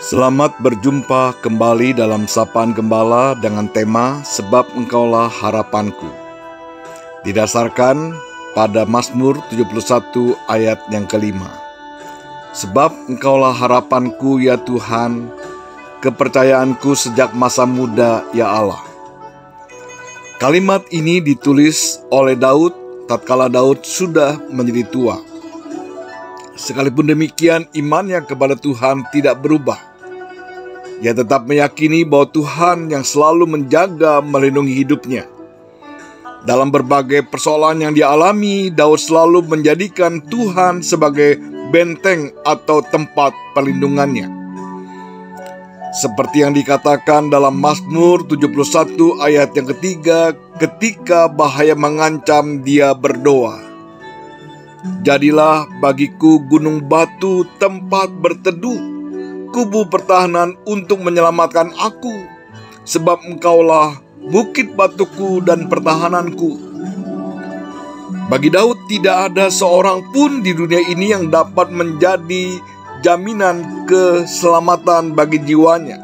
Selamat berjumpa kembali dalam Sapaan Gembala dengan tema Sebab Engkaulah Harapanku. Didasarkan pada Mazmur 71 ayat yang kelima. Sebab Engkaulah harapanku ya Tuhan, kepercayaanku sejak masa muda ya Allah. Kalimat ini ditulis oleh Daud tatkala Daud sudah menjadi tua. Sekalipun demikian, imannya kepada Tuhan tidak berubah. Dia tetap meyakini bahwa Tuhan yang selalu menjaga, melindungi hidupnya. Dalam berbagai persoalan yang dia alami, Daud selalu menjadikan Tuhan sebagai benteng atau tempat perlindungannya. Seperti yang dikatakan dalam Mazmur 71 ayat yang ketiga, ketika bahaya mengancam dia berdoa, "Jadilah bagiku gunung batu tempat berteduh, kubu pertahanan untuk menyelamatkan aku, sebab Engkaulah bukit batuku dan pertahananku." Bagi Daud tidak ada seorang pun di dunia ini yang dapat menjadi jaminan keselamatan bagi jiwanya.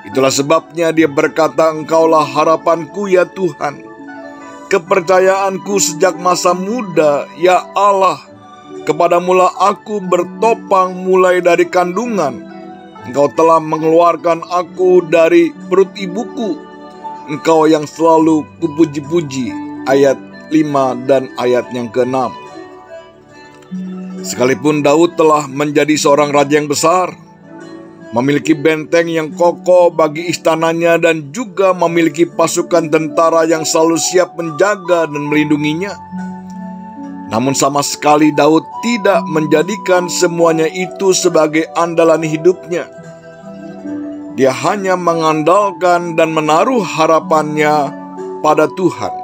Itulah sebabnya dia berkata, "Engkaulah harapanku ya Tuhan, kepercayaanku sejak masa muda ya Allah. Kepadamulah aku bertopang mulai dari kandungan. Engkau telah mengeluarkan aku dari perut ibuku. Engkau yang selalu kupuji-puji." Ayat 5 dan ayat yang ke-6. Sekalipun Daud telah menjadi seorang raja yang besar, memiliki benteng yang kokoh bagi istananya dan juga memiliki pasukan tentara yang selalu siap menjaga dan melindunginya, namun sama sekali Daud tidak menjadikan semuanya itu sebagai andalan hidupnya. Dia hanya mengandalkan dan menaruh harapannya pada Tuhan.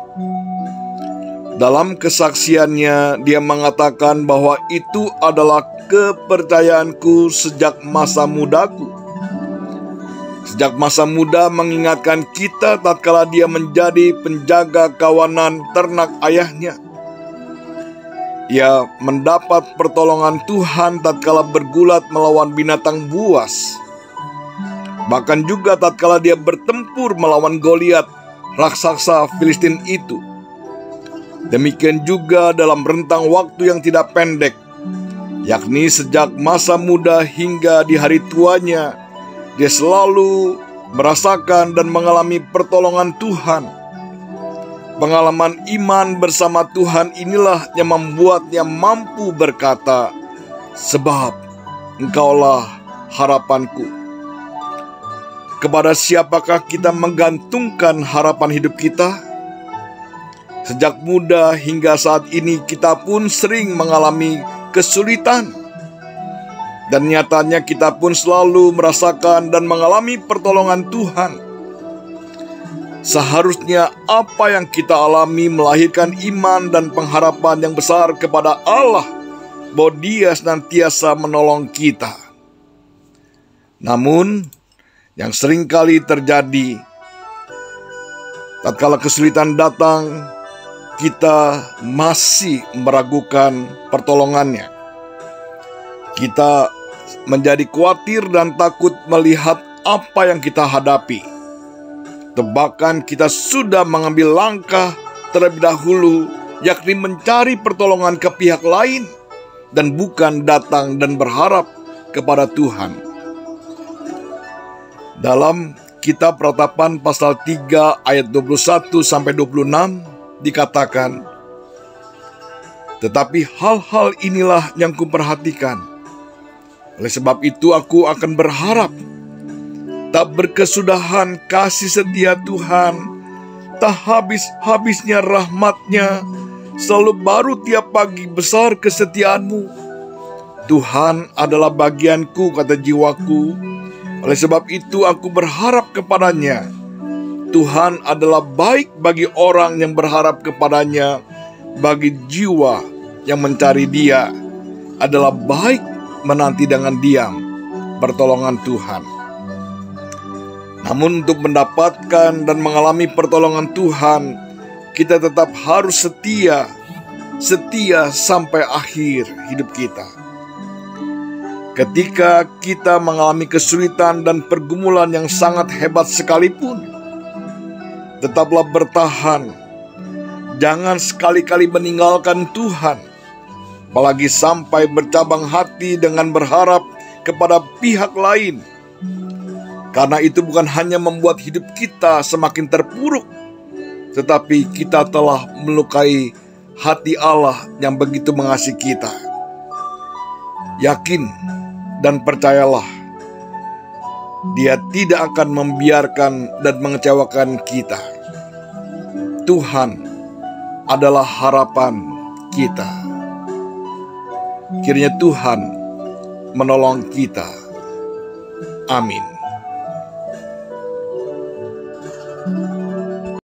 Dalam kesaksiannya, dia mengatakan bahwa itu adalah kepercayaanku sejak masa mudaku. Sejak masa muda mengingatkan kita tatkala dia menjadi penjaga kawanan ternak ayahnya. Ia mendapat pertolongan Tuhan tatkala bergulat melawan binatang buas. Bahkan juga tatkala dia bertempur melawan Goliat, raksasa Filistin itu. Demikian juga dalam rentang waktu yang tidak pendek, yakni sejak masa muda hingga di hari tuanya, dia selalu merasakan dan mengalami pertolongan Tuhan. Pengalaman iman bersama Tuhan inilah yang membuatnya mampu berkata, "Sebab Engkaulah harapanku." Kepada siapakah kita menggantungkan harapan hidup kita? Sejak muda hingga saat ini kita pun sering mengalami kesulitan. Dan nyatanya kita pun selalu merasakan dan mengalami pertolongan Tuhan. Seharusnya apa yang kita alami melahirkan iman dan pengharapan yang besar kepada Allah bahwa Dia senantiasa menolong kita. Namun, yang seringkali terjadi, tatkala kesulitan datang, kita masih meragukan pertolongannya. Kita menjadi khawatir dan takut melihat apa yang kita hadapi. Bahkan kita sudah mengambil langkah terlebih dahulu, yakni mencari pertolongan ke pihak lain dan bukan datang dan berharap kepada Tuhan. Dalam kitab Ratapan pasal 3 ayat 21-26 dikatakan, "Tetapi hal-hal inilah yang kuperhatikan. Oleh sebab itu aku akan berharap. Tak berkesudahan kasih setia Tuhan, tak habis-habisnya rahmat-Nya, selalu baru tiap pagi besar kesetiaan-Mu. Tuhan adalah bagianku," kata jiwaku. "Oleh sebab itu aku berharap kepada-Nya. Tuhan adalah baik bagi orang yang berharap kepada-Nya, bagi jiwa yang mencari Dia adalah baik menanti dengan diam pertolongan Tuhan." Namun untuk mendapatkan dan mengalami pertolongan Tuhan, kita tetap harus setia sampai akhir hidup kita. Ketika kita mengalami kesulitan dan pergumulan yang sangat hebat sekalipun, tetaplah bertahan. Jangan sekali-kali meninggalkan Tuhan, apalagi sampai bercabang hati dengan berharap kepada pihak lain. Karena itu bukan hanya membuat hidup kita semakin terpuruk, tetapi kita telah melukai hati Allah yang begitu mengasihi kita. Yakin dan percayalah, Dia tidak akan membiarkan dan mengecewakan kita. Tuhan adalah harapan kita. Kiranya Tuhan menolong kita. Amin.